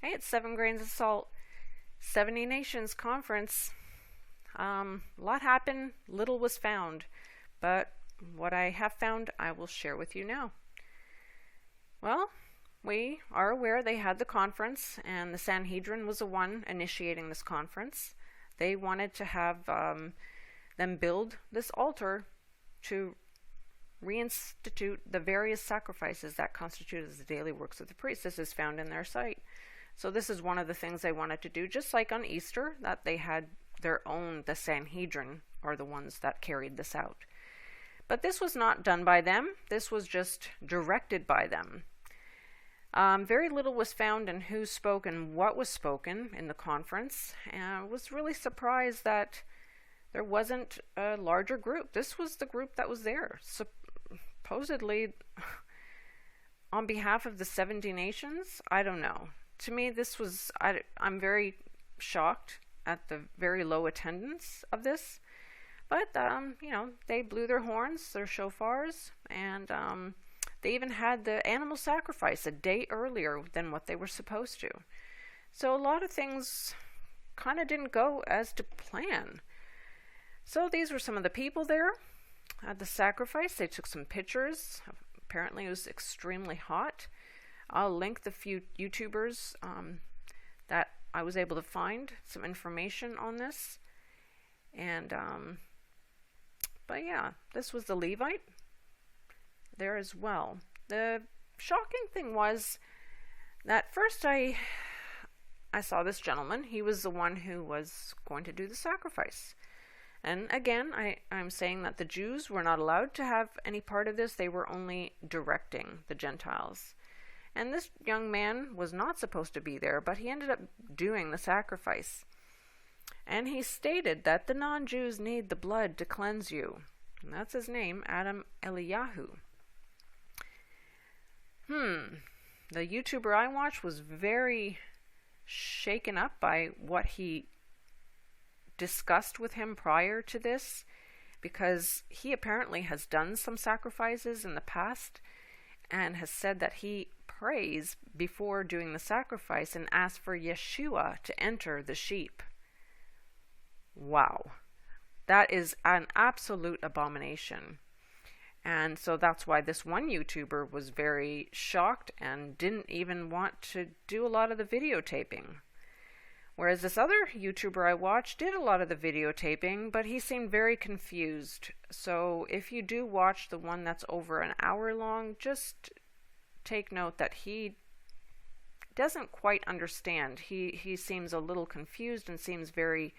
Hey, it's 7 Grains of Salt, 70 Nations Conference. A lot happened, little was found, but what I have found I will share with you now. Well, we are aware they had the conference, and the Sanhedrin was the one initiating this conference. They wanted to have them build this altar to reinstitute the various sacrifices that constitute as the daily works of the priest. This is found in their site. So this is one of the things they wanted to do, just like on Easter, that they had their own, the Sanhedrin are the ones that carried this out. But this was not done by them. This was just directed by them. Very little was found in who spoke and what was spoken in the conference. I was really surprised that there wasn't a larger group. This was the group that was there, supposedly on behalf of the 70 nations. I don't know. To me, this was, I'm very shocked at the very low attendance of this. But, you know, they blew their horns, their shofars, and they even had the animal sacrifice a day earlier than what they were supposed to. So a lot of things kind of didn't go as to plan. So these were some of the people there at the sacrifice. They took some pictures. Apparently it was extremely hot. I'll link the few YouTubers that I was able to find some information on this. And, but yeah, this was the Levite there as well. The shocking thing was that first I saw this gentleman. He was the one who was going to do the sacrifice. And again, I'm saying that the Jews were not allowed to have any part of this. They were only directing the Gentiles. And this young man was not supposed to be there, but he ended up doing the sacrifice. And he stated that the non-Jews need the blood to cleanse you. And that's his name, Adam Eliyahu. The YouTuber I watched was very shaken up by what he discussed with him prior to this, because he apparently has done some sacrifices in the past and has said that he prays before doing the sacrifice and asks for Yeshua to enter the sheep. Wow, that is an absolute abomination. And so that's why this one YouTuber was very shocked and didn't even want to do a lot of the videotaping. Whereas this other YouTuber I watched did a lot of the videotaping, but he seemed very confused. So if you do watch the one that's over an hour long, just take note that he doesn't quite understand. He seems a little confused and seems very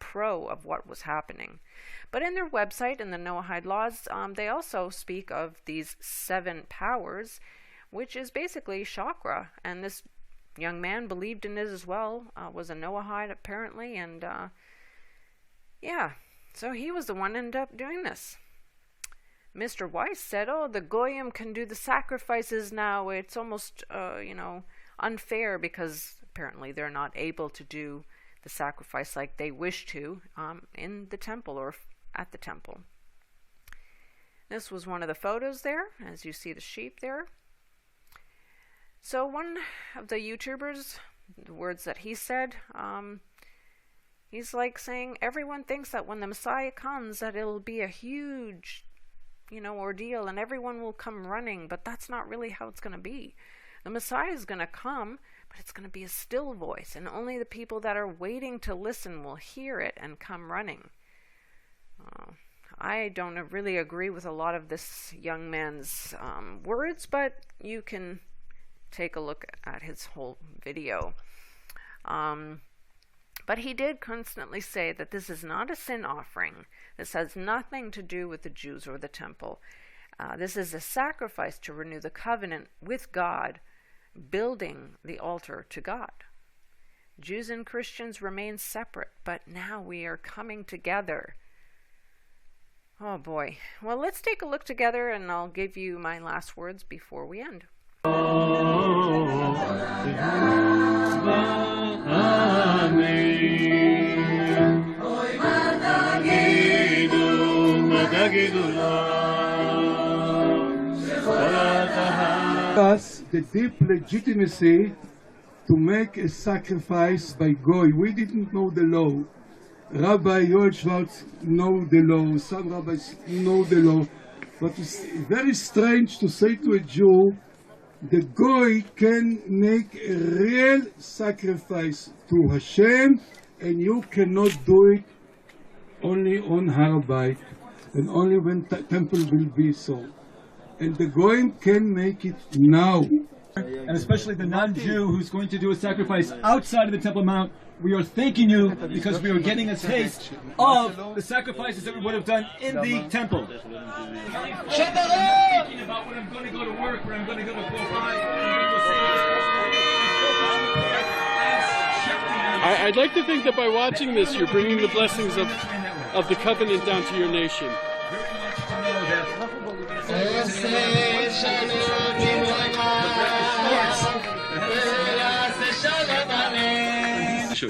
pro of what was happening. But in their website, in the Noahide laws, they also speak of these 7 powers, which is basically chakra. And this young man believed in it as well, was a Noahide apparently, and yeah, so he was the one ended up doing this. Mr. Weiss said, oh, the Goyim can do the sacrifices now. It's almost, you know, unfair because apparently they're not able to do the sacrifice like they wish to in the temple or at the temple. This was one of the photos there, as you see the sheep there. So one of the YouTubers, the words that he said, he's like saying everyone thinks that when the Messiah comes that it'll be a huge, you know, ordeal and everyone will come running, but that's not really how it's going to be. The Messiah is going to come, but it's going to be a still voice, and only the people that are waiting to listen will hear it and come running. I don't really agree with a lot of this young man's words, but you can take a look at his whole video. But he did constantly say that this is not a sin offering. This has nothing to do with the Jews or the temple. This is a sacrifice to renew the covenant with God, building the altar to God. Jews and Christians remain separate, but now we are coming together. Oh boy. Well, let's take a look together and I'll give you my last words before we end. Us the deep legitimacy to make a sacrifice by Goy. We didn't know the law. Rabbi Yoel Schwartz know the law, some rabbis know the law, but it's very strange to say to a Jew, the Goy can make a real sacrifice to Hashem, and you cannot do it only on Har Bayit, and only when temple will be so. And the Goyim can make it now. And especially the non-Jew who's going to do a sacrifice outside of the Temple Mount, we are thanking you because we are getting a taste of the sacrifices that we would have done in the temple. Thinking about when I'm going to go to work, where I'm going to go by, I'd like to think that by watching this, you're bringing the blessings of the covenant down to your nation.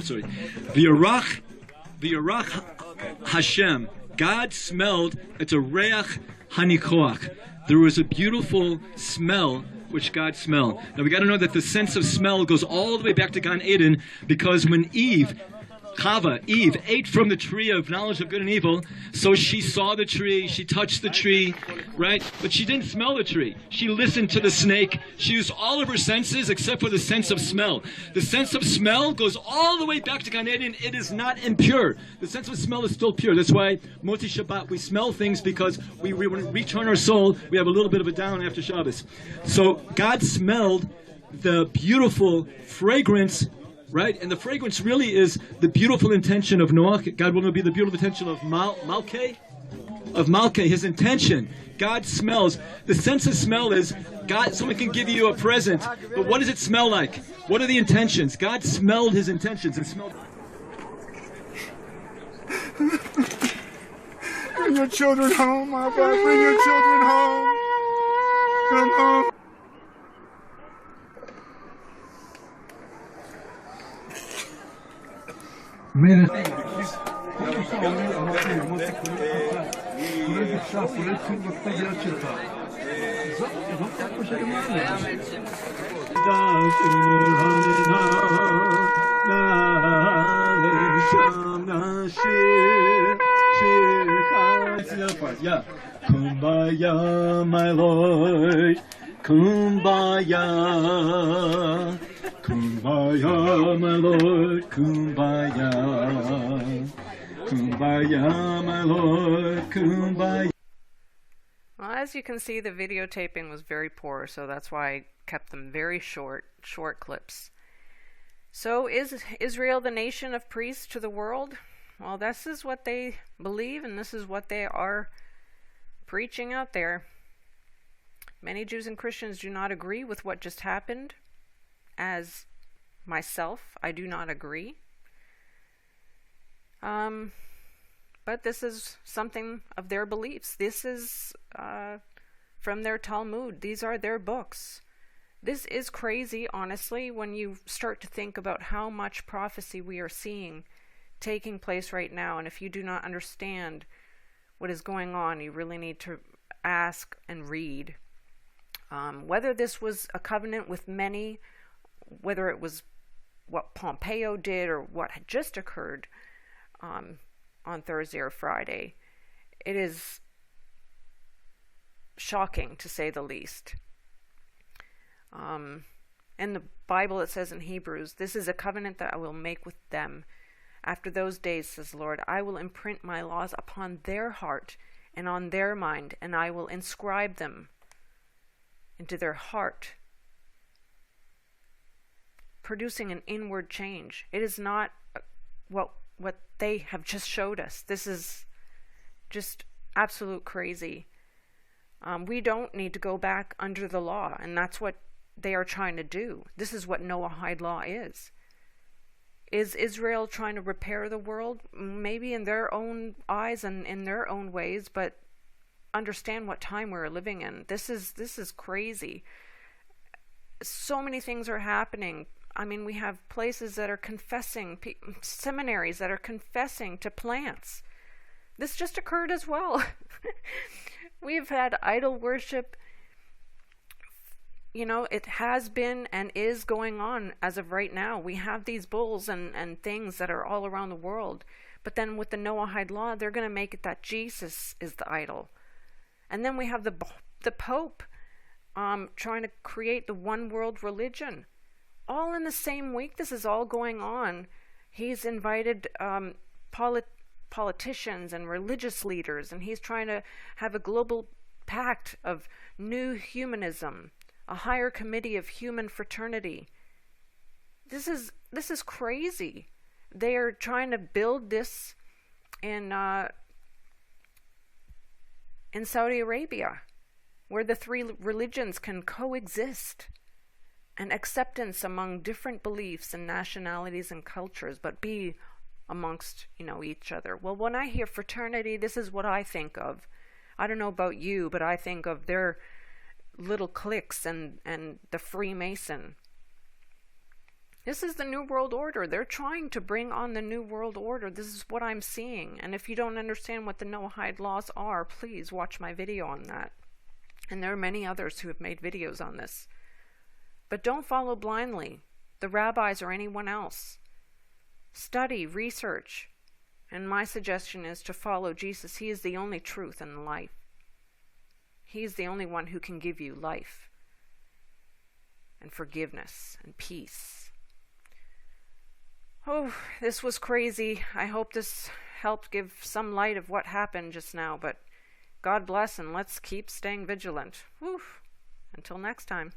Sorry. V'yarach Hashem. God smelled. It's a reach hanikoach. There was a beautiful smell which God smelled. Now we got to know that the sense of smell goes all the way back to Gan Eden, because when Eve ate from the tree of knowledge of good and evil, so she saw the tree, she touched the tree, right? But she didn't smell the tree. She listened to the snake. She used all of her senses except for the sense of smell. The sense of smell goes all the way back to Gan Eden. It is not impure. The sense of smell is still pure. That's why Motzi Shabbat, we smell things because we return our soul. We have a little bit of a down after Shabbos. So God smelled the beautiful fragrance, right? And the fragrance really is the beautiful intention of Noach. God will be the beautiful intention of Malkeh, his intention. God smells. The sense of smell is God. Someone can give you a present, but what does it smell like? What are the intentions? God smelled his intentions and smelled. Bring your children home, my God. Bring your children home. Come home. Yeah. Kumbaya, my Lord. Kumbaya. Kumbaya, my Lord. Kumbaya. Kumbaya, my Lord. Kumbaya. Well, as you can see, the videotaping was very poor, so that's why I kept them very short clips. So is Israel the nation of priests to the world? Well, this is what they believe, and this is what they are preaching out there. Many Jews and Christians do not agree with what just happened. As myself, I do not agree. But this is something of their beliefs. This is from their Talmud. These are their books. This is crazy, honestly, when you start to think about how much prophecy we are seeing taking place right now. And if you do not understand what is going on, you really need to ask and read. Whether this was a covenant with many, whether it was what Pompeo did or what had just occurred on Thursday or Friday, it is shocking to say the least. In the Bible it says in Hebrews, "This is a covenant that I will make with them. After those days, says the Lord, I will imprint my laws upon their heart and on their mind, and I will inscribe them into their heart," producing an inward change. It is not what they have just showed us. This is just absolute crazy. We don't need to go back under the law, and that's what they are trying to do. This is what Noahide law is. Is Israel trying to repair the world? Maybe in their own eyes and in their own ways, but understand what time we're living in. This is crazy. So many things are happening. I mean, we have places that are confessing, seminaries that are confessing to plants. This just occurred as well. We've had idol worship you know, it has been and is going on as of right now. We have these bulls and things that are all around the world. But then with the Noahide law, they're going to make it that Jesus is the idol. And then we have the Pope trying to create the one world religion. All in the same week, this is all going on. He's invited politicians and religious leaders, and he's trying to have a global pact of new humanism, a higher committee of human fraternity. This is crazy. They are trying to build this in Saudi Arabia, where the three religions can coexist, and acceptance among different beliefs and nationalities and cultures, but be amongst, you know, each other. Well, when I hear fraternity, this is what I think of. I don't know about you, but I think of their little cliques and the Freemason. This is the New World Order. They're trying to bring on the New World Order. This is what I'm seeing. And if you don't understand what the Noahide laws are, please watch my video on that. And there are many others who have made videos on this. But don't follow blindly the rabbis or anyone else. Study, research. And my suggestion is to follow Jesus. He is the only truth and life. He is the only one who can give you life and forgiveness and peace. Oh, this was crazy. I hope this helped give some light of what happened just now, but God bless, and let's keep staying vigilant. Whew. Until next time.